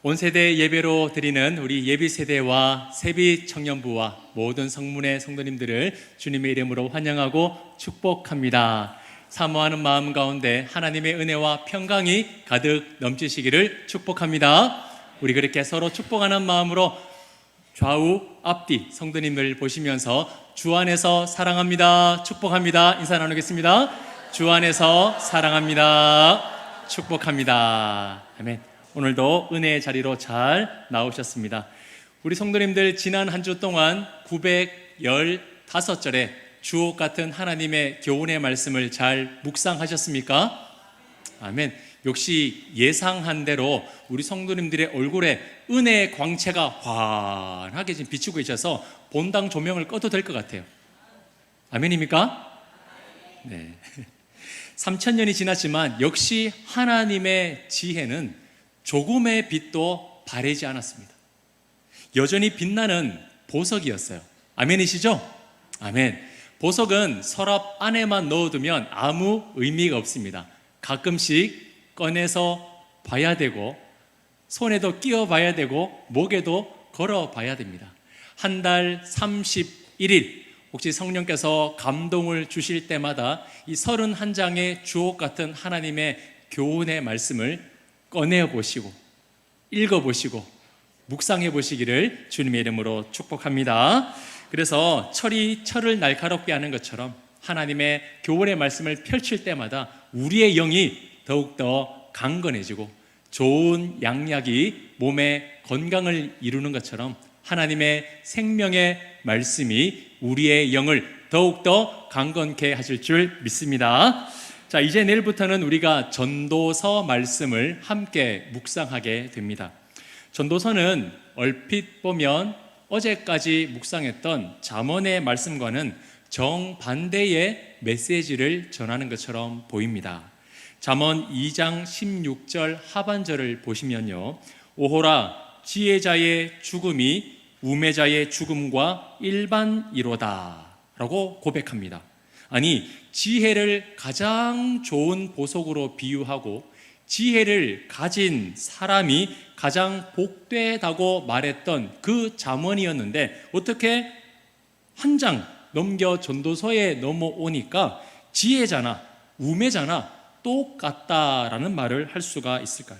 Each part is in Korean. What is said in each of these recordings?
온 세대 예배로 드리는 우리 예비 세대와 세비 청년부와 모든 성문의 성도님들을 주님의 이름으로 환영하고 축복합니다. 사모하는 마음 가운데 하나님의 은혜와 평강이 가득 넘치시기를 축복합니다. 우리 그렇게 서로 축복하는 마음으로 좌우 앞뒤 성도님들 보시면서 주 안에서 사랑합니다, 축복합니다 인사 나누겠습니다. 주 안에서 사랑합니다, 축복합니다. 아멘. 오늘도 은혜의 자리로 잘 나오셨습니다. 우리 성도님들 지난 한 주 동안 915절의 주옥 같은 하나님의 교훈의 말씀을 잘 묵상하셨습니까? 아멘. 역시 예상한 대로 우리 성도님들의 얼굴에 은혜의 광채가 환하게 지금 비추고 계셔서 본당 조명을 꺼도 될 것 같아요. 아멘입니까? 네. 3000년이 지났지만 역시 하나님의 지혜는 조금의 빛도 바래지 않았습니다. 여전히 빛나는 보석이었어요. 아멘이시죠? 아멘. 보석은 서랍 안에만 넣어두면 아무 의미가 없습니다. 가끔씩 꺼내서 봐야 되고 손에도 끼워 봐야 되고 목에도 걸어 봐야 됩니다. 한 달 31일 혹시 성령께서 감동을 주실 때마다 이 31장의 주옥 같은 하나님의 교훈의 말씀을 꺼내어 보시고 읽어 보시고 묵상해 보시기를 주님의 이름으로 축복합니다. 그래서 철을 날카롭게 하는 것처럼 하나님의 교훈의 말씀을 펼칠 때마다 우리의 영이 더욱더 강건해지고 좋은 양약이 몸의 건강을 이루는 것처럼 하나님의 생명의 말씀이 우리의 영을 더욱더 강건케 하실 줄 믿습니다. 자, 이제 내일부터는 우리가 전도서 말씀을 함께 묵상하게 됩니다. 전도서는 얼핏 보면 어제까지 묵상했던 잠언의 말씀과는 정반대의 메시지를 전하는 것처럼 보입니다. 잠언 2장 16절 하반절을 보시면요, 오호라 지혜자의 죽음이 우매자의 죽음과 일반이로다 라고 고백합니다. 아니, 지혜를 가장 좋은 보석으로 비유하고 지혜를 가진 사람이 가장 복되다고 말했던 그 잠언이었는데 어떻게 한 장 넘겨 전도서에 넘어오니까 지혜자나 우매자나 똑같다라는 말을 할 수가 있을까요?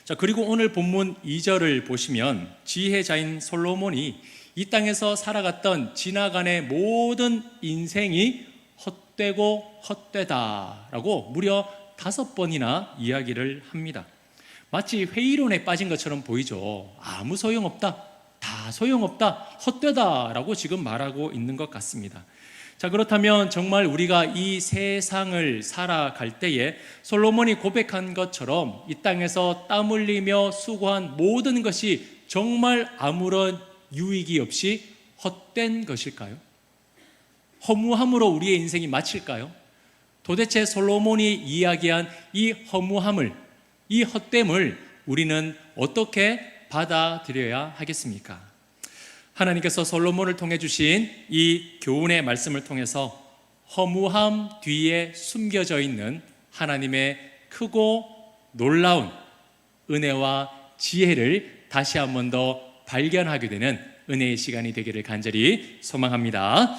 자, 그리고 오늘 본문 2절을 보시면 지혜자인 솔로몬이 이 땅에서 살아갔던 지나간의 모든 인생이 헛되고 헛되다라고 무려 5번이나 이야기를 합니다. 마치 회의론에 빠진 것처럼 보이죠. 아무 소용없다, 다 소용없다, 헛되다라고 지금 말하고 있는 것 같습니다. 자, 그렇다면 정말 우리가 이 세상을 살아갈 때에 솔로몬이 고백한 것처럼 이 땅에서 땀 흘리며 수고한 모든 것이 정말 아무런 유익이 없이 헛된 것일까요? 허무함으로 우리의 인생이 마칠까요? 도대체 솔로몬이 이야기한 이 허무함을, 이 헛됨을 우리는 어떻게 받아들여야 하겠습니까? 하나님께서 솔로몬을 통해 주신 이 교훈의 말씀을 통해서 허무함 뒤에 숨겨져 있는 하나님의 크고 놀라운 은혜와 지혜를 다시 한 번 더 발견하게 되는 은혜의 시간이 되기를 간절히 소망합니다.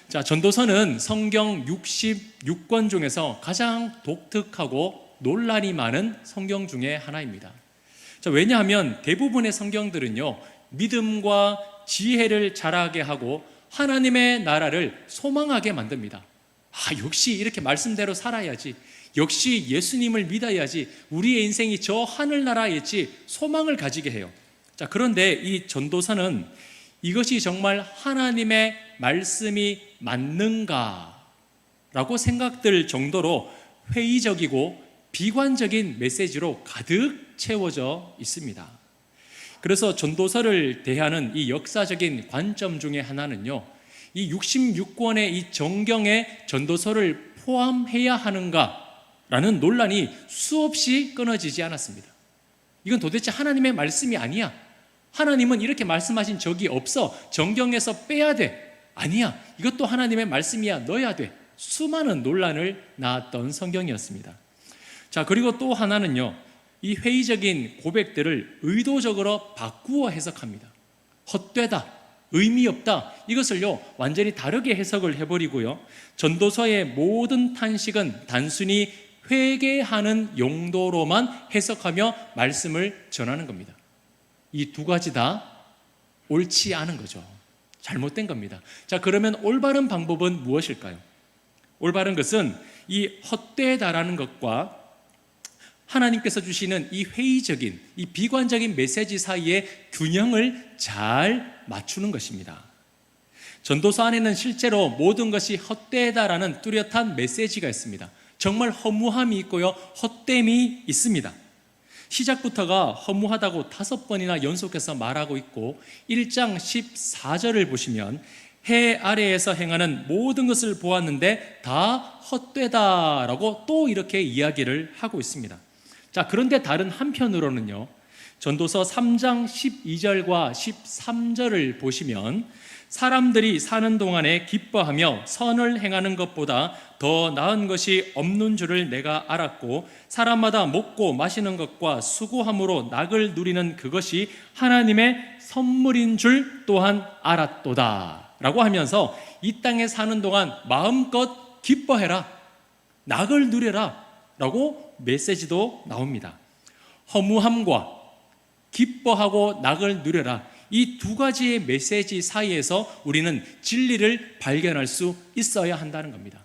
자, 전도서는 성경 66권 중에서 가장 독특하고 논란이 많은 성경 중에 하나입니다. 자, 왜냐하면 대부분의 성경들은요, 믿음과 지혜를 자라게 하고 하나님의 나라를 소망하게 만듭니다. 역시 이렇게 말씀대로 살아야지, 역시 예수님을 믿어야지, 우리의 인생이 저 하늘나라에 있지, 소망을 가지게 해요. 자, 그런데 이 전도서는 이것이 정말 하나님의 말씀이 맞는가 라고 생각될 정도로 회의적이고 비관적인 메시지로 가득 채워져 있습니다. 그래서 전도서를 대하는 이 역사적인 관점 중에 하나는요, 이 66권의 이 정경에 전도서를 포함해야 하는가라는 논란이 수없이 끊어지지 않았습니다. 이건 도대체 하나님의 말씀이 아니야, 하나님은 이렇게 말씀하신 적이 없어, 정경에서 빼야 돼, 아니야, 이것도 하나님의 말씀이야, 넣어야 돼, 수많은 논란을 낳았던 성경이었습니다. 자, 그리고 또 하나는요, 이 회의적인 고백들을 의도적으로 바꾸어 해석합니다. 헛되다, 의미 없다, 이것을요 완전히 다르게 해석을 해버리고요, 전도서의 모든 탄식은 단순히 회개하는 용도로만 해석하며 말씀을 전하는 겁니다. 이 두 가지 다 옳지 않은 거죠. 잘못된 겁니다. 자, 그러면 올바른 방법은 무엇일까요? 올바른 것은 이 헛되다라는 것과 하나님께서 주시는 이 회의적인, 이 비관적인 메시지 사이의 균형을 잘 맞추는 것입니다. 전도서 안에는 실제로 모든 것이 헛되다라는 뚜렷한 메시지가 있습니다. 정말 허무함이 있고요, 헛됨이 있습니다. 시작부터가 허무하다고 5번이나 연속해서 말하고 있고, 1장 14절을 보시면 해 아래에서 행하는 모든 것을 보았는데 다 헛되다라고 또 이렇게 이야기를 하고 있습니다. 자, 그런데 다른 한편으로는요, 전도서 3장 12절과 13절을 보시면 사람들이 사는 동안에 기뻐하며 선을 행하는 것보다 더 나은 것이 없는 줄을 내가 알았고, 사람마다 먹고 마시는 것과 수고함으로 낙을 누리는 그것이 하나님의 선물인 줄 또한 알았도다 라고 하면서 이 땅에 사는 동안 마음껏 기뻐해라, 낙을 누려라 라고 메시지도 나옵니다. 허무함과 기뻐하고 낙을 누려라, 이 두 가지의 메시지 사이에서 우리는 진리를 발견할 수 있어야 한다는 겁니다.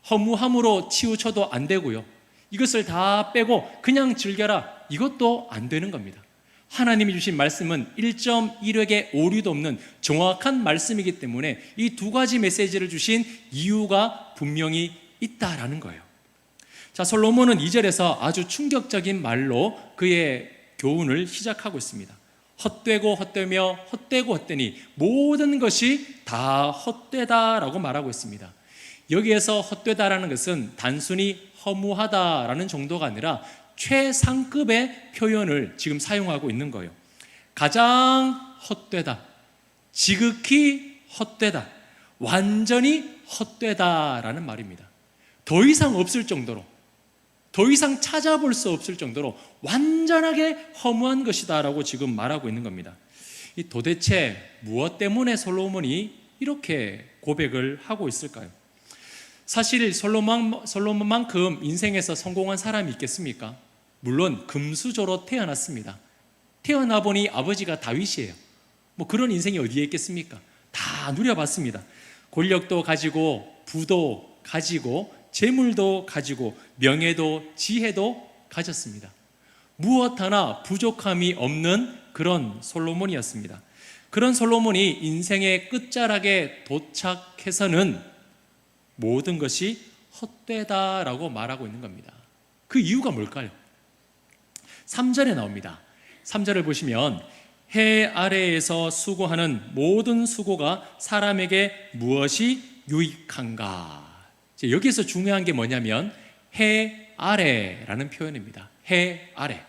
허무함으로 치우쳐도 안 되고요, 이것을 다 빼고 그냥 즐겨라, 이것도 안 되는 겁니다. 하나님이 주신 말씀은 1.1획의 오류도 없는 정확한 말씀이기 때문에 이 두 가지 메시지를 주신 이유가 분명히 있다라는 거예요. 자, 솔로몬은 2절에서 아주 충격적인 말로 그의 교훈을 시작하고 있습니다. 헛되고 헛되며 헛되고 헛되니 모든 것이 다 헛되다라고 말하고 있습니다. 여기에서 헛되다라는 것은 단순히 허무하다라는 정도가 아니라 최상급의 표현을 지금 사용하고 있는 거예요. 가장 헛되다, 지극히 헛되다, 완전히 헛되다라는 말입니다. 더 이상 없을 정도로, 더 이상 찾아볼 수 없을 정도로 완전하게 허무한 것이다 라고 지금 말하고 있는 겁니다. 이 도대체 무엇 때문에 솔로몬이 이렇게 고백을 하고 있을까요? 사실 솔로몬만큼 인생에서 성공한 사람이 있겠습니까? 물론 금수저로 태어났습니다. 태어나 보니 아버지가 다윗이에요. 뭐 그런 인생이 어디에 있겠습니까? 다 누려봤습니다. 권력도 가지고, 부도 가지고, 재물도 가지고, 명예도 지혜도 가졌습니다. 무엇 하나 부족함이 없는 그런 솔로몬이었습니다. 그런 솔로몬이 인생의 끝자락에 도착해서는 모든 것이 헛되다라고 말하고 있는 겁니다. 그 이유가 뭘까요? 3절에 나옵니다. 3절을 보시면 해 아래에서 수고하는 모든 수고가 사람에게 무엇이 유익한가? 여기에서 중요한 게 뭐냐면 해 아래라는 표현입니다. 해 아래.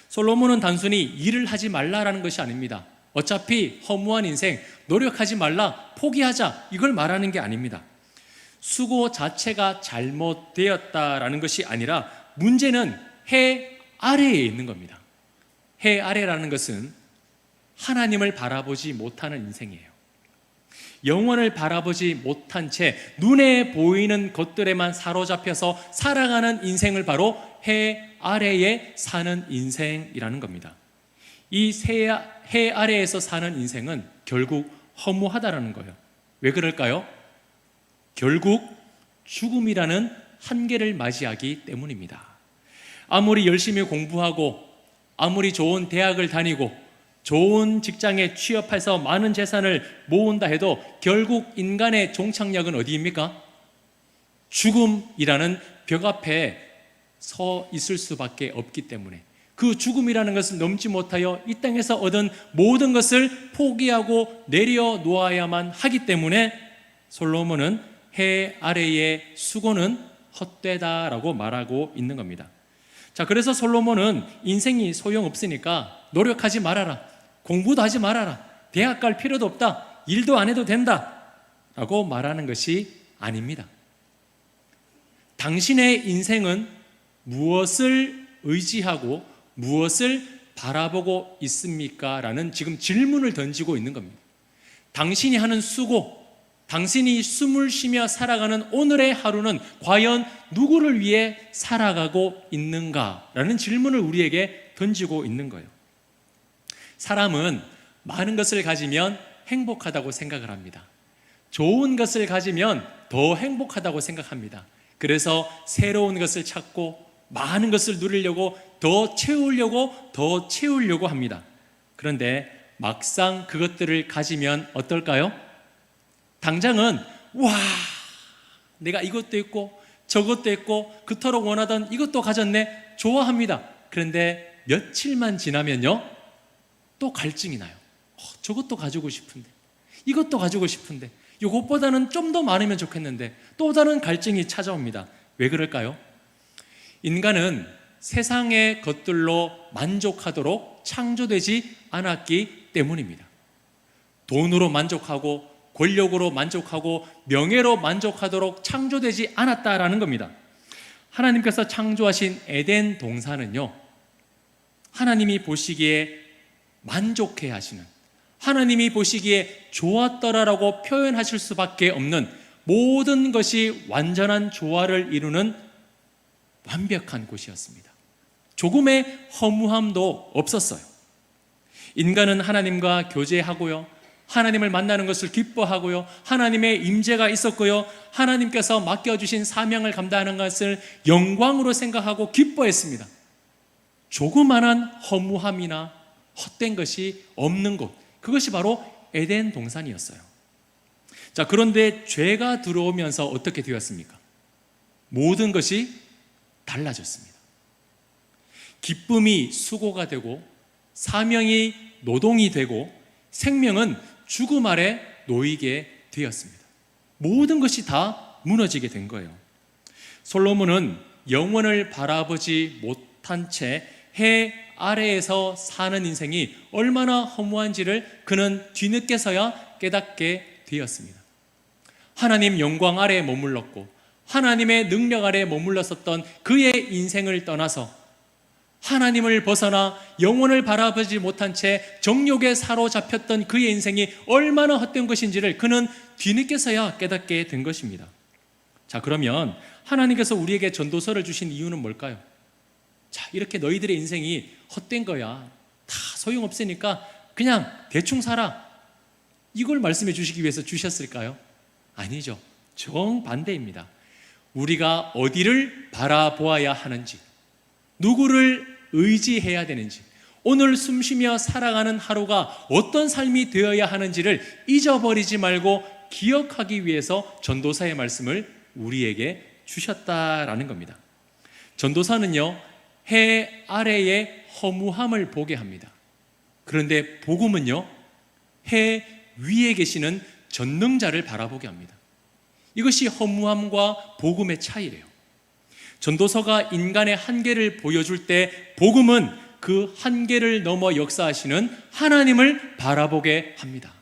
솔로몬은 단순히 일을 하지 말라라는 것이 아닙니다. 어차피 허무한 인생, 노력하지 말라, 포기하자, 이걸 말하는 게 아닙니다. 수고 자체가 잘못되었다라는 것이 아니라 문제는 해 아래에 있는 겁니다. 해 아래라는 것은 하나님을 바라보지 못하는 인생이에요. 영원을 바라보지 못한 채 눈에 보이는 것들에만 사로잡혀서 살아가는 인생을 바로 해 아래에 사는 인생이라는 겁니다. 이 해 아래에서 사는 인생은 결국 허무하다라는 거예요. 왜 그럴까요? 결국 죽음이라는 한계를 맞이하기 때문입니다. 아무리 열심히 공부하고, 아무리 좋은 대학을 다니고, 좋은 직장에 취업해서 많은 재산을 모은다 해도 결국 인간의 종착역은 어디입니까? 죽음이라는 벽 앞에 서 있을 수밖에 없기 때문에, 그 죽음이라는 것을 넘지 못하여 이 땅에서 얻은 모든 것을 포기하고 내려놓아야만 하기 때문에 솔로몬은 해 아래의 수고는 헛되다라고 말하고 있는 겁니다. 자, 그래서 솔로몬은 인생이 소용없으니까 노력하지 말아라, 공부도 하지 말아라, 대학 갈 필요도 없다, 일도 안 해도 된다 라고 말하는 것이 아닙니다. 당신의 인생은 무엇을 의지하고 무엇을 바라보고 있습니까? 라는 지금 질문을 던지고 있는 겁니다. 당신이 하는 수고, 당신이 숨을 쉬며 살아가는 오늘의 하루는 과연 누구를 위해 살아가고 있는가? 라는 질문을 우리에게 던지고 있는 거예요. 사람은 많은 것을 가지면 행복하다고 생각을 합니다. 좋은 것을 가지면 더 행복하다고 생각합니다. 그래서 새로운 것을 찾고 많은 것을 누리려고 더 채우려고 합니다. 그런데 막상 그것들을 가지면 어떨까요? 당장은 와, 내가 이것도 있고 저것도 있고 그토록 원하던 이것도 가졌네, 좋아합니다. 그런데 며칠만 지나면요, 또 갈증이 나요. 저것도 가지고 싶은데, 이것도 가지고 싶은데, 이것보다는 좀 더 많으면 좋겠는데, 또 다른 갈증이 찾아옵니다. 왜 그럴까요? 인간은 세상의 것들로 만족하도록 창조되지 않았기 때문입니다. 돈으로 만족하고 권력으로 만족하고 명예로 만족하도록 창조되지 않았다라는 겁니다. 하나님께서 창조하신 에덴 동산은요, 하나님이 보시기에 만족해 하시는, 하나님이 보시기에 좋았더라라고 표현하실 수밖에 없는, 모든 것이 완전한 조화를 이루는 완벽한 곳이었습니다. 조금의 허무함도 없었어요. 인간은 하나님과 교제하고요, 하나님을 만나는 것을 기뻐하고요, 하나님의 임재가 있었고요, 하나님께서 맡겨주신 사명을 감당하는 것을 영광으로 생각하고 기뻐했습니다. 조그만한 허무함이나 헛된 것이 없는 곳, 그것이 바로 에덴 동산이었어요. 자, 그런데 죄가 들어오면서 어떻게 되었습니까? 모든 것이 달라졌습니다. 기쁨이 수고가 되고, 사명이 노동이 되고, 생명은 죽음 아래 놓이게 되었습니다. 모든 것이 다 무너지게 된 거예요. 솔로몬은 영원을 바라보지 못한 채 해 아래에서 사는 인생이 얼마나 허무한지를 그는 뒤늦게서야 깨닫게 되었습니다. 하나님 영광 아래에 머물렀고 하나님의 능력 아래에 머물렀었던 그의 인생을 떠나서 하나님을 벗어나 영혼을 바라보지 못한 채 정욕에 사로잡혔던 그의 인생이 얼마나 헛된 것인지를 그는 뒤늦게서야 깨닫게 된 것입니다. 자, 그러면 하나님께서 우리에게 전도서를 주신 이유는 뭘까요? 자, 이렇게 너희들의 인생이 헛된 거야, 다 소용없으니까 그냥 대충 살아, 이걸 말씀해 주시기 위해서 주셨을까요? 아니죠. 정반대입니다. 우리가 어디를 바라보아야 하는지, 누구를 의지해야 되는지, 오늘 숨쉬며 살아가는 하루가 어떤 삶이 되어야 하는지를 잊어버리지 말고 기억하기 위해서 전도사의 말씀을 우리에게 주셨다라는 겁니다. 전도사는요, 해 아래의 허무함을 보게 합니다. 그런데 복음은요, 해 위에 계시는 전능자를 바라보게 합니다. 이것이 허무함과 복음의 차이래요. 전도서가 인간의 한계를 보여줄 때 복음은 그 한계를 넘어 역사하시는 하나님을 바라보게 합니다.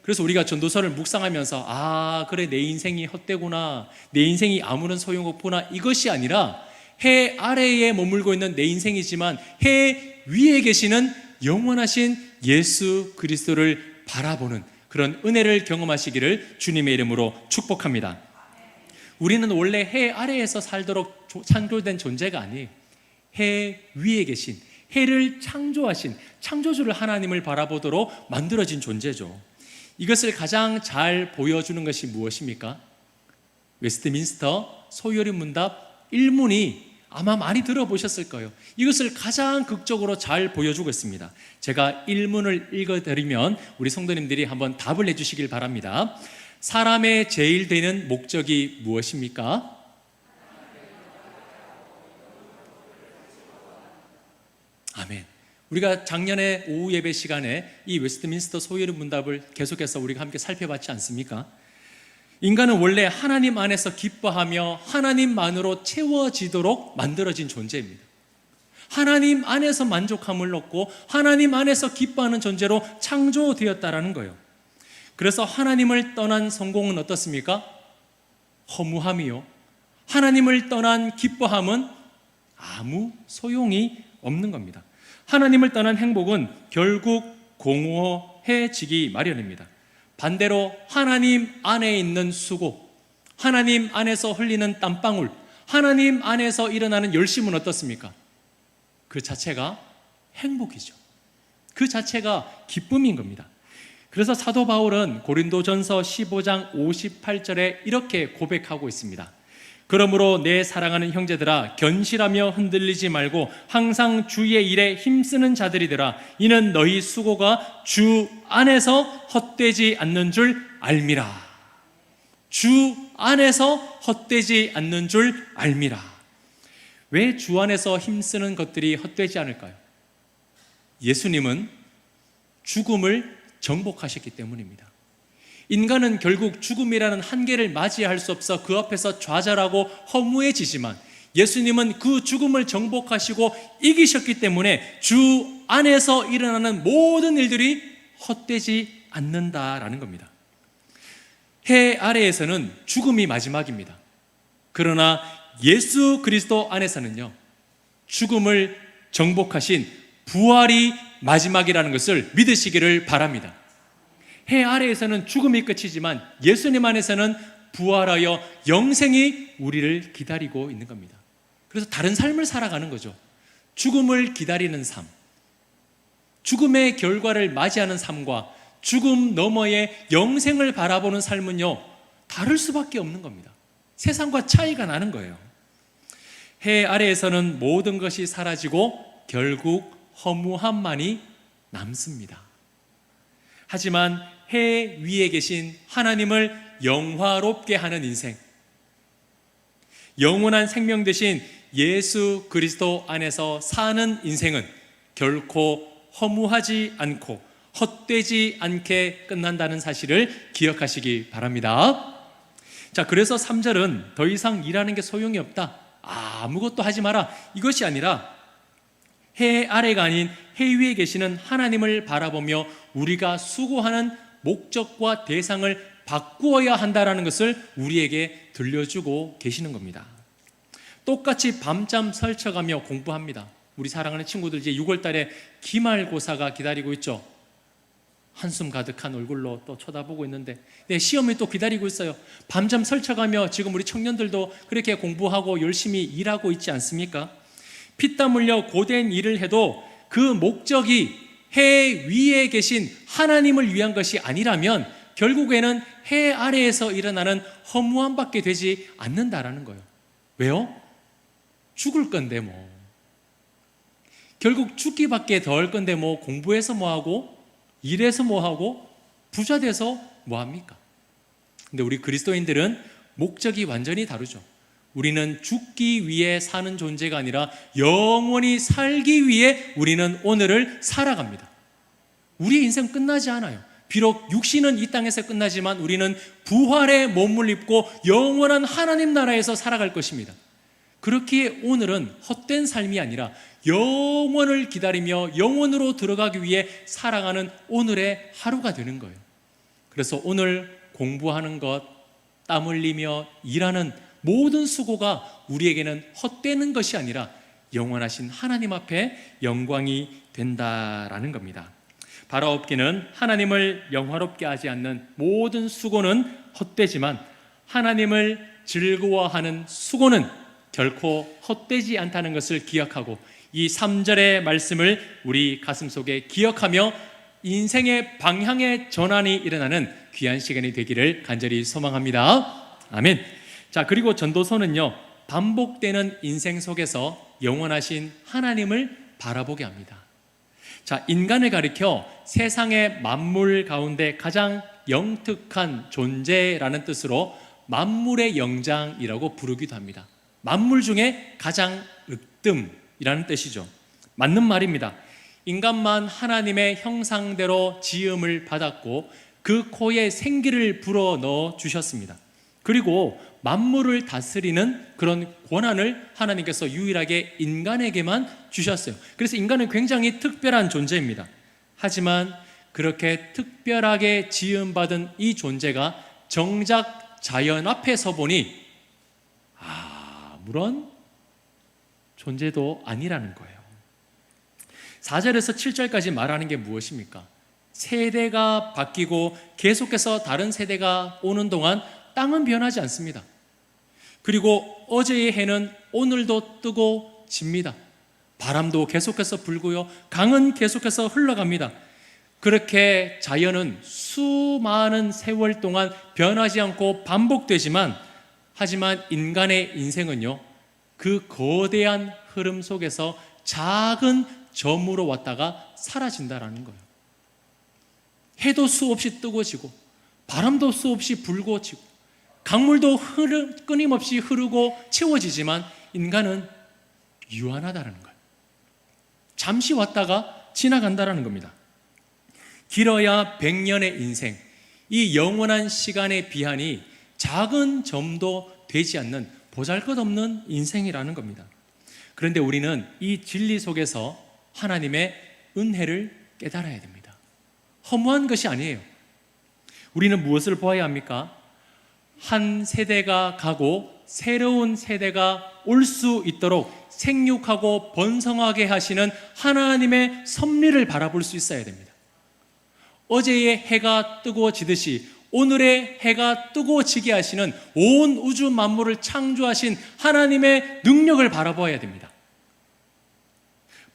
그래서 우리가 전도서를 묵상하면서 아, 그래, 내 인생이 헛되구나, 내 인생이 아무런 소용없구나, 이것이 아니라 해 아래에 머물고 있는 내 인생이지만 해 위에 계시는 영원하신 예수 그리스도를 바라보는 그런 은혜를 경험하시기를 주님의 이름으로 축복합니다. 우리는 원래 해 아래에서 살도록 창조된 존재가 아니에요. 해 위에 계신, 해를 창조하신 창조주를 하나님을 바라보도록 만들어진 존재죠. 이것을 가장 잘 보여주는 것이 무엇입니까? 웨스트민스터 소요리 문답 1문이 아마 많이 들어보셨을 거예요. 이것을 가장 극적으로 잘 보여주고 있습니다. 제가 1문을 읽어드리면 우리 성도님들이 한번 답을 내주시길 바랍니다. 사람의 제일 되는 목적이 무엇입니까? 아멘. 우리가 작년에 오후 예배 시간에 이 웨스트민스터 소요리 문답을 계속해서 우리가 함께 살펴봤지 않습니까? 인간은 원래 하나님 안에서 기뻐하며 하나님만으로 채워지도록 만들어진 존재입니다. 하나님 안에서 만족함을 얻고 하나님 안에서 기뻐하는 존재로 창조되었다라는 거예요. 그래서 하나님을 떠난 성공은 어떻습니까? 허무함이요. 하나님을 떠난 기뻐함은 아무 소용이 없는 겁니다. 하나님을 떠난 행복은 결국 공허해지기 마련입니다. 반대로 하나님 안에 있는 수고, 하나님 안에서 흘리는 땀방울, 하나님 안에서 일어나는 열심은 어떻습니까? 그 자체가 행복이죠. 그 자체가 기쁨인 겁니다. 그래서 사도 바울은 고린도전서 15장 58절에 이렇게 고백하고 있습니다. 그러므로 내 사랑하는 형제들아, 견실하며 흔들리지 말고 항상 주의 일에 힘쓰는 자들이더라. 이는 너희 수고가 주 안에서 헛되지 않는 줄 알미라. 주 안에서 헛되지 않는 줄 알미라. 왜 주 안에서 힘쓰는 것들이 헛되지 않을까요? 예수님은 죽음을 정복하셨기 때문입니다. 인간은 결국 죽음이라는 한계를 맞이할 수 없어 그 앞에서 좌절하고 허무해지지만 예수님은 그 죽음을 정복하시고 이기셨기 때문에 주 안에서 일어나는 모든 일들이 헛되지 않는다라는 겁니다. 해 아래에서는 죽음이 마지막입니다. 그러나 예수 그리스도 안에서는요, 죽음을 정복하신 부활이 마지막이라는 것을 믿으시기를 바랍니다. 해 아래에서는 죽음이 끝이지만 예수님 안에서는 부활하여 영생이 우리를 기다리고 있는 겁니다. 그래서 다른 삶을 살아가는 거죠. 죽음을 기다리는 삶, 죽음의 결과를 맞이하는 삶과 죽음 너머의 영생을 바라보는 삶은요, 다를 수밖에 없는 겁니다. 세상과 차이가 나는 거예요. 해 아래에서는 모든 것이 사라지고 결국 허무함만이 남습니다. 하지만 해 위에 계신 하나님을 영화롭게 하는 인생, 영원한 생명 되신 예수 그리스도 안에서 사는 인생은 결코 허무하지 않고 헛되지 않게 끝난다는 사실을 기억하시기 바랍니다. 자, 그래서 3절은 더 이상 일하는 게 소용이 없다, 아무것도 하지 마라, 이것이 아니라 해 아래가 아닌 해 위에 계시는 하나님을 바라보며 우리가 수고하는 목적과 대상을 바꾸어야 한다는 것을 우리에게 들려주고 계시는 겁니다. 똑같이 밤잠 설쳐가며 공부합니다. 우리 사랑하는 친구들, 이제 6월 달에 기말고사가 기다리고 있죠. 한숨 가득한 얼굴로 또 쳐다보고 있는데, 네, 시험이 또 기다리고 있어요. 밤잠 설쳐가며 지금 우리 청년들도 그렇게 공부하고 열심히 일하고 있지 않습니까? 피땀 흘려 고된 일을 해도 그 목적이 해 위에 계신 하나님을 위한 것이 아니라면 결국에는 해 아래에서 일어나는 허무함밖에 되지 않는다라는 거예요. 왜요? 죽을 건데 뭐. 결국 죽기밖에 더 할 건데 뭐 공부해서 뭐하고 일해서 뭐하고 부자 돼서 뭐합니까? 근데 우리 그리스도인들은 목적이 완전히 다르죠. 우리는 죽기 위해 사는 존재가 아니라 영원히 살기 위해 우리는 오늘을 살아갑니다. 우리의 인생 끝나지 않아요. 비록 육신은 이 땅에서 끝나지만 우리는 부활의 몸을 입고 영원한 하나님 나라에서 살아갈 것입니다. 그렇기에 오늘은 헛된 삶이 아니라 영원을 기다리며 영원으로 들어가기 위해 살아가는 오늘의 하루가 되는 거예요. 그래서 오늘 공부하는 것, 땀 흘리며 일하는 모든 수고가 우리에게는 헛되는 것이 아니라 영원하신 하나님 앞에 영광이 된다라는 겁니다. 바라옵기는 하나님을 영화롭게 하지 않는 모든 수고는 헛되지만 하나님을 즐거워하는 수고는 결코 헛되지 않다는 것을 기억하고 이 3절의 말씀을 우리 가슴속에 기억하며 인생의 방향의 전환이 일어나는 귀한 시간이 되기를 간절히 소망합니다. 아멘. 자, 그리고 전도서는요, 반복되는 인생 속에서 영원하신 하나님을 바라보게 합니다. 자, 인간을 가리켜 세상의 만물 가운데 가장 영특한 존재라는 뜻으로 만물의 영장이라고 부르기도 합니다. 만물 중에 가장 으뜸이라는 뜻이죠. 맞는 말입니다. 인간만 하나님의 형상대로 지음을 받았고 그 코에 생기를 불어넣어 주셨습니다. 그리고 만물을 다스리는 그런 권한을 하나님께서 유일하게 인간에게만 주셨어요. 그래서 인간은 굉장히 특별한 존재입니다. 하지만 그렇게 특별하게 지음받은 이 존재가 정작 자연 앞에 서보니 아무런 존재도 아니라는 거예요. 4절에서 7절까지 말하는 게 무엇입니까? 세대가 바뀌고 계속해서 다른 세대가 오는 동안 땅은 변하지 않습니다. 그리고 어제의 해는 오늘도 뜨고 집니다. 바람도 계속해서 불고요. 강은 계속해서 흘러갑니다. 그렇게 자연은 수많은 세월 동안 변하지 않고 반복되지만, 하지만 인간의 인생은요, 그 거대한 흐름 속에서 작은 점으로 왔다가 사라진다라는 거예요. 해도 수없이 뜨고 지고, 바람도 수없이 불고 지고, 강물도 끊임없이 흐르고 채워지지만 인간은 유한하다는 거예요. 잠시 왔다가 지나간다는 겁니다. 길어야 100년의 인생, 이 영원한 시간의 비하니 작은 점도 되지 않는 보잘것없는 인생이라는 겁니다. 그런데 우리는 이 진리 속에서 하나님의 은혜를 깨달아야 됩니다. 허무한 것이 아니에요. 우리는 무엇을 보아야 합니까? 한 세대가 가고 새로운 세대가 올 수 있도록 생육하고 번성하게 하시는 하나님의 섭리를 바라볼 수 있어야 됩니다. 어제의 해가 뜨고 지듯이 오늘의 해가 뜨고 지게 하시는 온 우주 만물을 창조하신 하나님의 능력을 바라봐야 됩니다.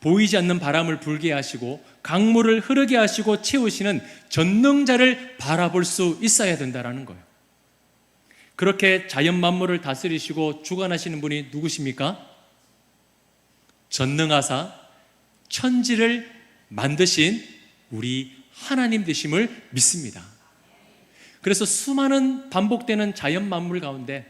보이지 않는 바람을 불게 하시고 강물을 흐르게 하시고 채우시는 전능자를 바라볼 수 있어야 된다는 거예요. 그렇게 자연 만물을 다스리시고 주관하시는 분이 누구십니까? 전능하사 천지를 만드신 우리 하나님 되심을 믿습니다. 그래서 수많은 반복되는 자연 만물 가운데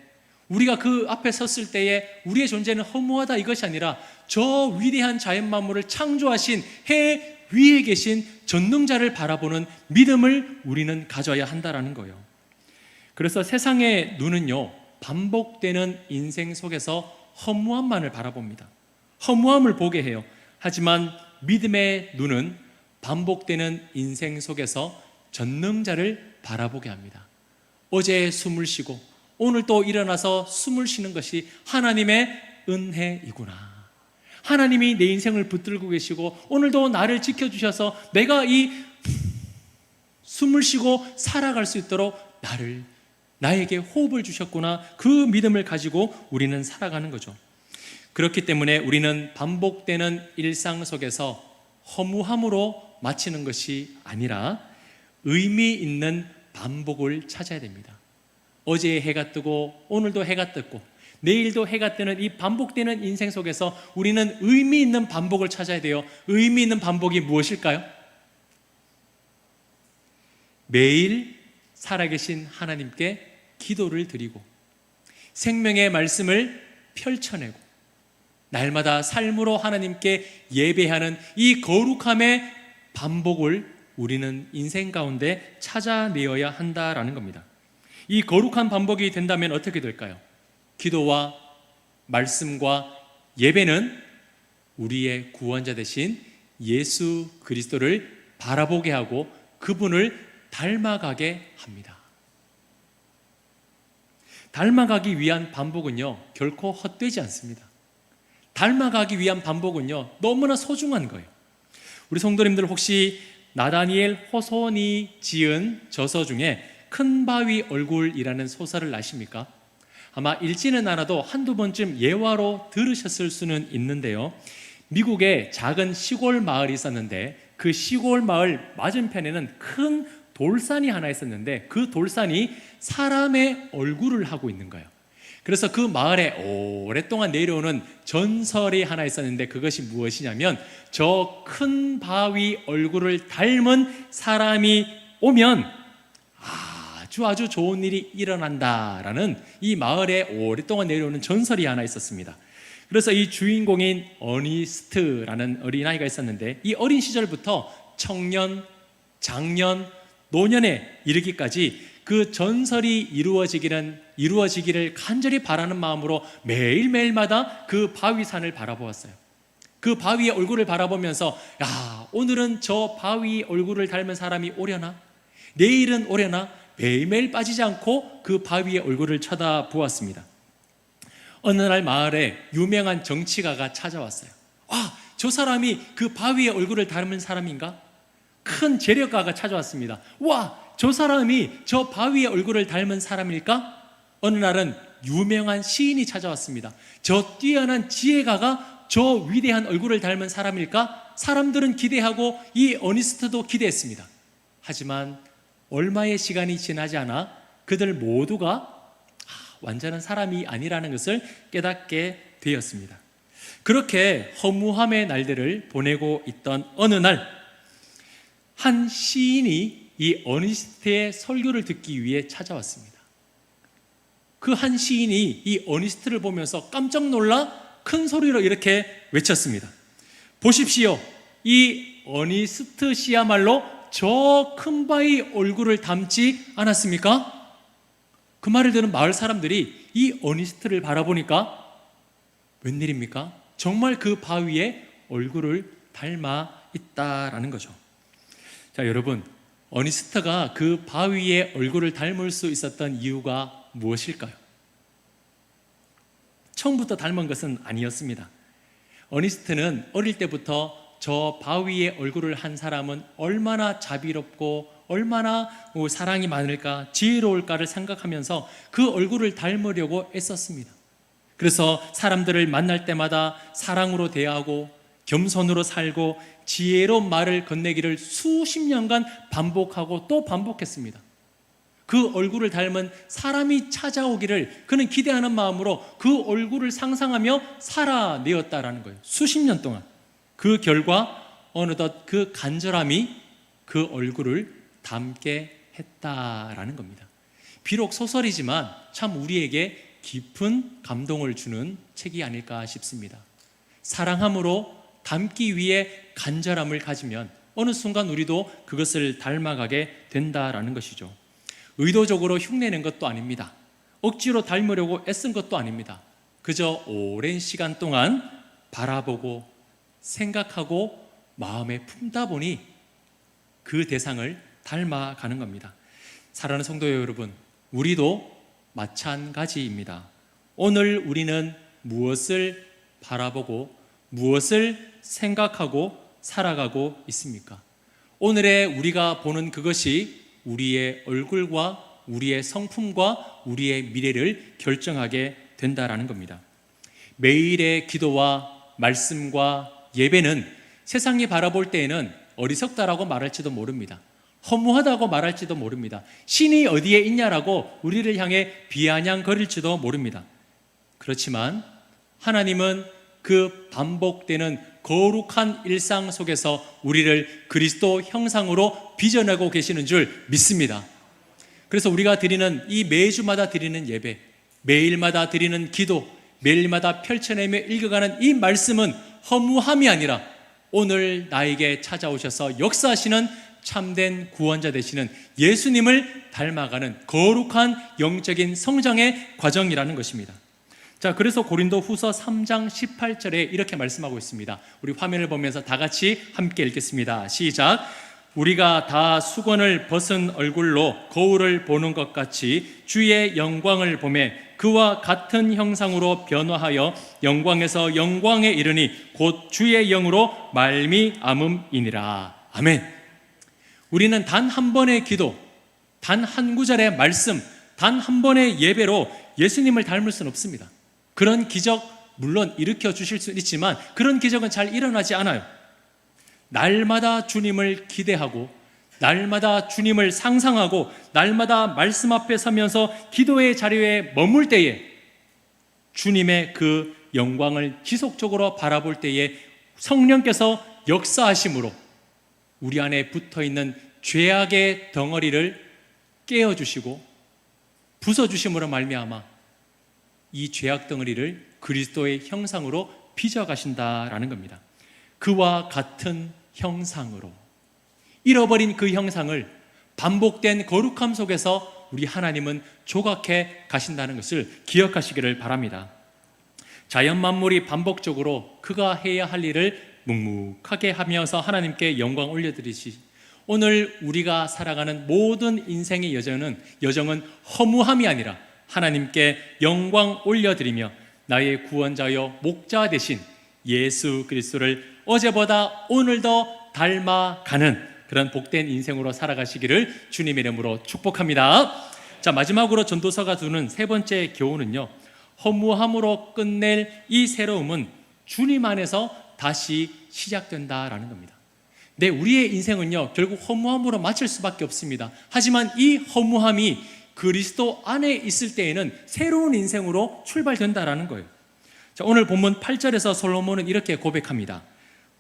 우리가 그 앞에 섰을 때에 우리의 존재는 허무하다 이것이 아니라 저 위대한 자연 만물을 창조하신 해 위에 계신 전능자를 바라보는 믿음을 우리는 가져야 한다는 거예요. 그래서 세상의 눈은요, 반복되는 인생 속에서 허무함만을 바라봅니다. 허무함을 보게 해요. 하지만 믿음의 눈은 반복되는 인생 속에서 전능자를 바라보게 합니다. 어제 숨을 쉬고 오늘 또 일어나서 숨을 쉬는 것이 하나님의 은혜이구나. 하나님이 내 인생을 붙들고 계시고 오늘도 나를 지켜주셔서 내가 이 숨을 쉬고 살아갈 수 있도록 나에게 호흡을 주셨구나. 그 믿음을 가지고 우리는 살아가는 거죠. 그렇기 때문에 우리는 반복되는 일상 속에서 허무함으로 마치는 것이 아니라 의미 있는 반복을 찾아야 됩니다. 어제 해가 뜨고 오늘도 해가 떴고 내일도 해가 뜨는 이 반복되는 인생 속에서 우리는 의미 있는 반복을 찾아야 돼요. 의미 있는 반복이 무엇일까요? 매일 살아계신 하나님께 기도를 드리고 생명의 말씀을 펼쳐내고 날마다 삶으로 하나님께 예배하는 이 거룩함의 반복을 우리는 인생 가운데 찾아내어야 한다라는 겁니다. 이 거룩한 반복이 된다면 어떻게 될까요? 기도와 말씀과 예배는 우리의 구원자 되신 예수 그리스도를 바라보게 하고 그분을 닮아가게 합니다. 닮아가기 위한 반복은요, 결코 헛되지 않습니다. 닮아가기 위한 반복은요, 너무나 소중한 거예요. 우리 성도님들 혹시 나다니엘 호손이 지은 저서 중에 큰 바위 얼굴이라는 소설을 아십니까? 아마 읽지는 않아도 한두 번쯤 예화로 들으셨을 수는 있는데요. 미국에 작은 시골 마을이 있었는데 그 시골 마을 맞은편에는 큰 돌산이 하나 있었는데 그 돌산이 사람의 얼굴을 하고 있는 거예요. 그래서 그 마을에 오랫동안 내려오는 전설이 하나 있었는데 그것이 무엇이냐면 저 큰 바위 얼굴을 닮은 사람이 오면 아주 좋은 일이 일어난다라는 이 마을에 오랫동안 내려오는 전설이 하나 있었습니다. 그래서 이 주인공인 어니스트라는 어린아이가 있었는데 이 어린 시절부터 청년, 장년, 노년에 이르기까지 그 전설이 이루어지기를 간절히 바라는 마음으로 매일매일마다 그 바위산을 바라보았어요. 그 바위의 얼굴을 바라보면서 오늘은 저 바위 얼굴을 닮은 사람이 오려나? 내일은 오려나? 매일매일 빠지지 않고 그 바위의 얼굴을 쳐다보았습니다. 어느 날 마을에 유명한 정치가가 찾아왔어요. 저 사람이 그 바위의 얼굴을 닮은 사람인가? 큰 재력가가 찾아왔습니다. 와, 저 사람이 저 바위의 얼굴을 닮은 사람일까? 어느 날은 유명한 시인이 찾아왔습니다. 저 뛰어난 지혜가가 저 위대한 얼굴을 닮은 사람일까? 사람들은 기대하고 이 어니스트도 기대했습니다. 하지만 얼마의 시간이 지나지 않아 그들 모두가 완전한 사람이 아니라는 것을 깨닫게 되었습니다. 그렇게 허무함의 날들을 보내고 있던 어느 날, 한 시인이 이 어니스트의 설교를 듣기 위해 찾아왔습니다. 그 한 시인이 이 어니스트를 보면서 깜짝 놀라 큰 소리로 이렇게 외쳤습니다. 보십시오, 이 어니스트 씨야말로 저 큰 바위 얼굴을 닮지 않았습니까? 그 말을 들은 마을 사람들이 이 어니스트를 바라보니까 웬일입니까? 정말 그 바위의 얼굴을 닮아 있다라는 거죠. 자, 여러분, 어니스트가 그 바위의 얼굴을 닮을 수 있었던 이유가 무엇일까요? 처음부터 닮은 것은 아니었습니다. 어니스트는 어릴 때부터 저 바위의 얼굴을 한 사람은 얼마나 자비롭고 얼마나 사랑이 많을까, 지혜로울까를 생각하면서 그 얼굴을 닮으려고 애썼습니다. 그래서 사람들을 만날 때마다 사랑으로 대하고 겸손으로 살고 지혜로운 말을 건네기를 수십 년간 반복하고 또 반복했습니다. 그 얼굴을 닮은 사람이 찾아오기를 그는 기대하는 마음으로 그 얼굴을 상상하며 살아내었다라는 거예요. 수십 년 동안. 그 결과 어느덧 그 간절함이 그 얼굴을 닮게 했다라는 겁니다. 비록 소설이지만 참 우리에게 깊은 감동을 주는 책이 아닐까 싶습니다. 사랑함으로 닮기 위해 간절함을 가지면 어느 순간 우리도 그것을 닮아가게 된다라는 것이죠. 의도적으로 흉내낸 것도 아닙니다. 억지로 닮으려고 애쓴 것도 아닙니다. 그저 오랜 시간 동안 바라보고 생각하고 마음에 품다 보니 그 대상을 닮아가는 겁니다. 사랑하는 성도 여러분, 우리도 마찬가지입니다. 오늘 우리는 무엇을 바라보고 무엇을 생각하고 살아가고 있습니까? 오늘의 우리가 보는 그것이 우리의 얼굴과 우리의 성품과 우리의 미래를 결정하게 된다라는 겁니다. 매일의 기도와 말씀과 예배는 세상이 바라볼 때에는 어리석다라고 말할지도 모릅니다. 허무하다고 말할지도 모릅니다. 신이 어디에 있냐라고 우리를 향해 비아냥거릴지도 모릅니다. 그렇지만 하나님은 그 반복되는 거룩한 일상 속에서 우리를 그리스도 형상으로 빚어내고 계시는 줄 믿습니다. 그래서 우리가 드리는 이 매주마다 드리는 예배, 매일마다 드리는 기도, 매일마다 펼쳐내며 읽어가는 이 말씀은 허무함이 아니라 오늘 나에게 찾아오셔서 역사하시는 참된 구원자 되시는 예수님을 닮아가는 거룩한 영적인 성장의 과정이라는 것입니다. 자, 그래서 고린도 후서 3장 18절에 이렇게 말씀하고 있습니다. 우리 화면을 보면서 다 같이 함께 읽겠습니다. 시작. 우리가 다 수건을 벗은 얼굴로 거울을 보는 것 같이 주의 영광을 보매 그와 같은 형상으로 변화하여 영광에서 영광에 이르니 곧 주의 영으로 말미암음이니라. 아멘. 우리는 단 한 번의 기도, 단 한 구절의 말씀, 단 한 번의 예배로 예수님을 닮을 수는 없습니다. 그런 기적 물론 일으켜 주실 수 있지만 그런 기적은 잘 일어나지 않아요. 날마다 주님을 기대하고 날마다 주님을 상상하고 날마다 말씀 앞에 서면서 기도의 자리에 머물 때에 주님의 그 영광을 지속적으로 바라볼 때에 성령께서 역사하심으로 우리 안에 붙어있는 죄악의 덩어리를 깨어주시고 부숴주심으로 말미암아 이 죄악 덩어리를 그리스도의 형상으로 빚어가신다라는 겁니다. 그와 같은 형상으로 잃어버린 그 형상을 반복된 거룩함 속에서 우리 하나님은 조각해 가신다는 것을 기억하시기를 바랍니다. 자연 만물이 반복적으로 그가 해야 할 일을 묵묵하게 하면서 하나님께 영광 올려드리시 오늘 우리가 살아가는 모든 인생의 여정은 허무함이 아니라 하나님께 영광 올려드리며 나의 구원자여 목자 되신 예수 그리스도를 어제보다 오늘 더 닮아가는 그런 복된 인생으로 살아가시기를 주님의 이름으로 축복합니다. 자, 마지막으로 전도서가 두는 세 번째 교훈은요, 허무함으로 끝낼 이 새로움은 주님 안에서 다시 시작된다라는 겁니다. 네, 우리의 인생은요 결국 허무함으로 마칠 수밖에 없습니다. 하지만 이 허무함이 그리스도 안에 있을 때에는 새로운 인생으로 출발된다라는 거예요. 자, 오늘 본문 8절에서 솔로몬은 이렇게 고백합니다.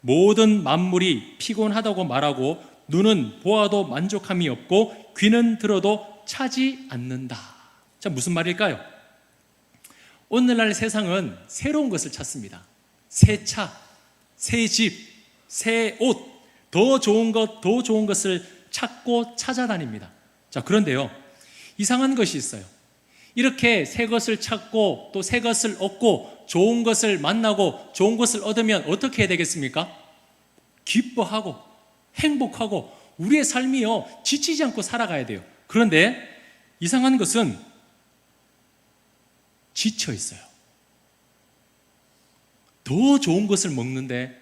모든 만물이 피곤하다고 말하고 눈은 보아도 만족함이 없고 귀는 들어도 차지 않는다. 자, 무슨 말일까요? 오늘날 세상은 새로운 것을 찾습니다. 새 차, 새 집, 새 옷, 더 좋은 것을 찾고 찾아다닙니다. 자, 그런데요, 이상한 것이 있어요. 이렇게 새 것을 찾고 또 새 것을 얻고 좋은 것을 만나고 좋은 것을 얻으면 어떻게 해야 되겠습니까? 기뻐하고 행복하고 우리의 삶이요 지치지 않고 살아가야 돼요. 그런데 이상한 것은 지쳐 있어요. 더 좋은 것을 먹는데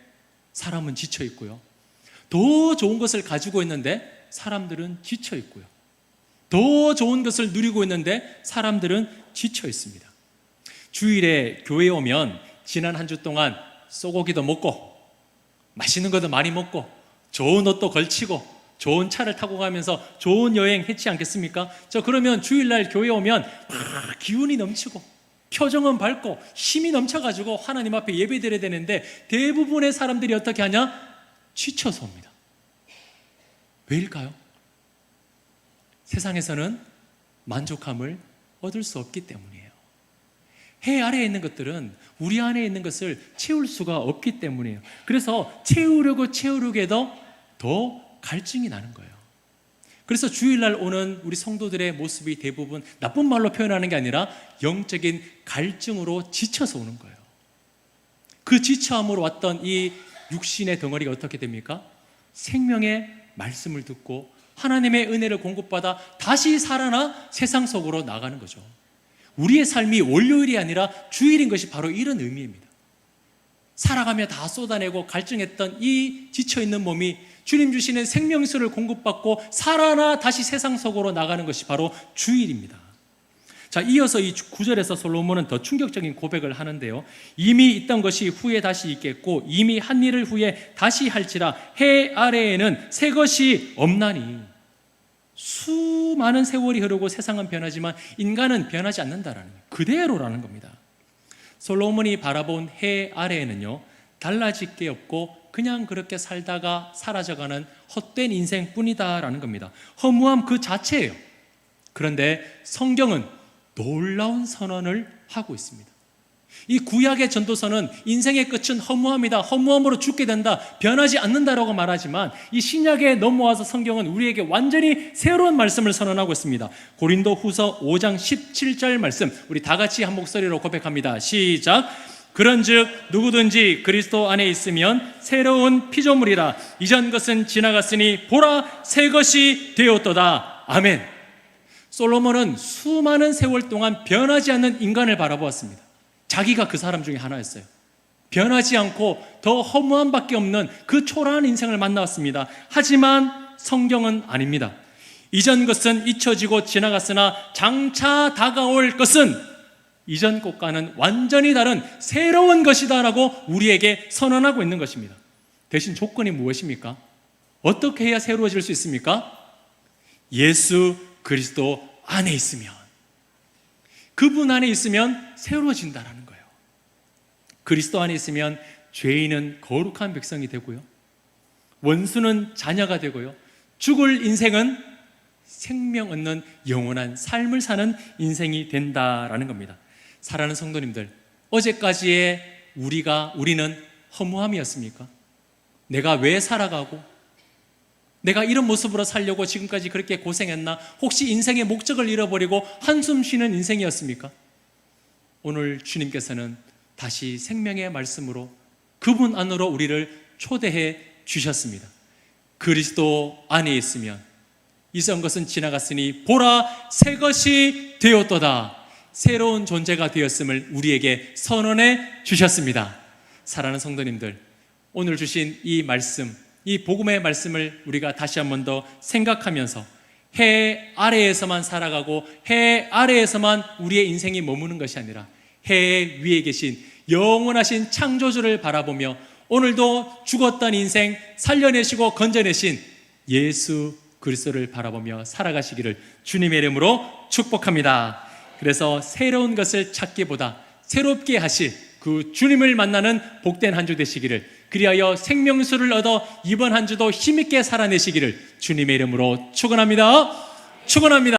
사람은 지쳐 있고요. 더 좋은 것을 가지고 있는데 사람들은 지쳐 있고요. 더 좋은 것을 누리고 있는데 사람들은 지쳐 있습니다. 주일에 교회에 오면 지난 한 주 동안 소고기도 먹고 맛있는 것도 많이 먹고 좋은 옷도 걸치고 좋은 차를 타고 가면서 좋은 여행 했지 않겠습니까? 그러면 주일날 교회에 오면 막 기운이 넘치고 표정은 밝고 힘이 넘쳐가지고 하나님 앞에 예배드려야 되는데 대부분의 사람들이 어떻게 하냐? 지쳐서 옵니다. 왜일까요? 세상에서는 만족함을 얻을 수 없기 때문이에요. 해 아래에 있는 것들은 우리 안에 있는 것을 채울 수가 없기 때문이에요. 그래서 채우려고 해도 더 갈증이 나는 거예요. 그래서 주일날 오는 우리 성도들의 모습이 대부분 나쁜 말로 표현하는 게 아니라 영적인 갈증으로 지쳐서 오는 거예요. 그 지쳐함으로 왔던 이 육신의 덩어리가 어떻게 됩니까? 생명의 말씀을 듣고 하나님의 은혜를 공급받아 다시 살아나 세상 속으로 나가는 거죠. 우리의 삶이 월요일이 아니라 주일인 것이 바로 이런 의미입니다. 살아가며 다 쏟아내고 갈증했던 이 지쳐있는 몸이 주님 주시는 생명수를 공급받고 살아나 다시 세상 속으로 나가는 것이 바로 주일입니다. 자, 이어서 이 9절에서 솔로몬은 더 충격적인 고백을 하는데요. 이미 있던 것이 후에 다시 있겠고 이미 한 일을 후에 다시 할지라 해 아래에는 새 것이 없나니. 수많은 세월이 흐르고 세상은 변하지만 인간은 변하지 않는다라는 거예요. 그대로라는 겁니다. 솔로몬이 바라본 해 아래에는요 달라질 게 없고 그냥 그렇게 살다가 사라져가는 헛된 인생뿐이다라는 겁니다. 허무함 그 자체예요. 그런데 성경은 놀라운 선언을 하고 있습니다. 이 구약의 전도서는 인생의 끝은 허무함이다, 허무함으로 죽게 된다, 변하지 않는다라고 말하지만 이 신약에 넘어와서 성경은 우리에게 완전히 새로운 말씀을 선언하고 있습니다. 고린도 후서 5장 17절 말씀, 우리 다 같이 한 목소리로 고백합니다. 시작. 그런즉 누구든지 그리스도 안에 있으면 새로운 피조물이라. 이전 것은 지나갔으니 보라 새 것이 되었도다. 아멘. 솔로몬은 수많은 세월 동안 변하지 않는 인간을 바라보았습니다. 자기가 그 사람 중에 하나였어요. 변하지 않고 더 허무함밖에 없는 그 초라한 인생을 만나왔습니다. 하지만 성경은 아닙니다. 이전 것은 잊혀지고 지나갔으나 장차 다가올 것은 이전 것과는 완전히 다른 새로운 것이다라고 우리에게 선언하고 있는 것입니다. 대신 조건이 무엇입니까? 어떻게 해야 새로워질 수 있습니까? 예수 그리스도 안에 있으면, 그분 안에 있으면 새로워진다라는 거예요. 그리스도 안에 있으면 죄인은 거룩한 백성이 되고요, 원수는 자녀가 되고요, 죽을 인생은 생명 얻는 영원한 삶을 사는 인생이 된다라는 겁니다. 사랑하는 성도님들, 어제까지의 우리는 허무함이었습니까? 내가 왜 살아가고 내가 이런 모습으로 살려고 지금까지 그렇게 고생했나? 혹시 인생의 목적을 잃어버리고 한숨 쉬는 인생이었습니까? 오늘 주님께서는 다시 생명의 말씀으로 그분 안으로 우리를 초대해 주셨습니다. 그리스도 안에 있으면 이전 것은 지나갔으니 보라 새 것이 되었도다. 새로운 존재가 되었음을 우리에게 선언해 주셨습니다. 사랑하는 성도님들, 오늘 주신 이 말씀, 이 복음의 말씀을 우리가 다시 한 번 더 생각하면서 해 아래에서만 살아가고 해 아래에서만 우리의 인생이 머무는 것이 아니라 해 위에 계신 영원하신 창조주를 바라보며 오늘도 죽었던 인생 살려내시고 건져내신 예수 그리스도를 바라보며 살아가시기를 주님의 이름으로 축복합니다. 그래서 새로운 것을 찾기보다 새롭게 하실 그 주님을 만나는 복된 한 주 되시기를, 그리하여 생명수를 얻어 이번 한 주도 힘있게 살아내시기를 주님의 이름으로 축원합니다. 축원합니다.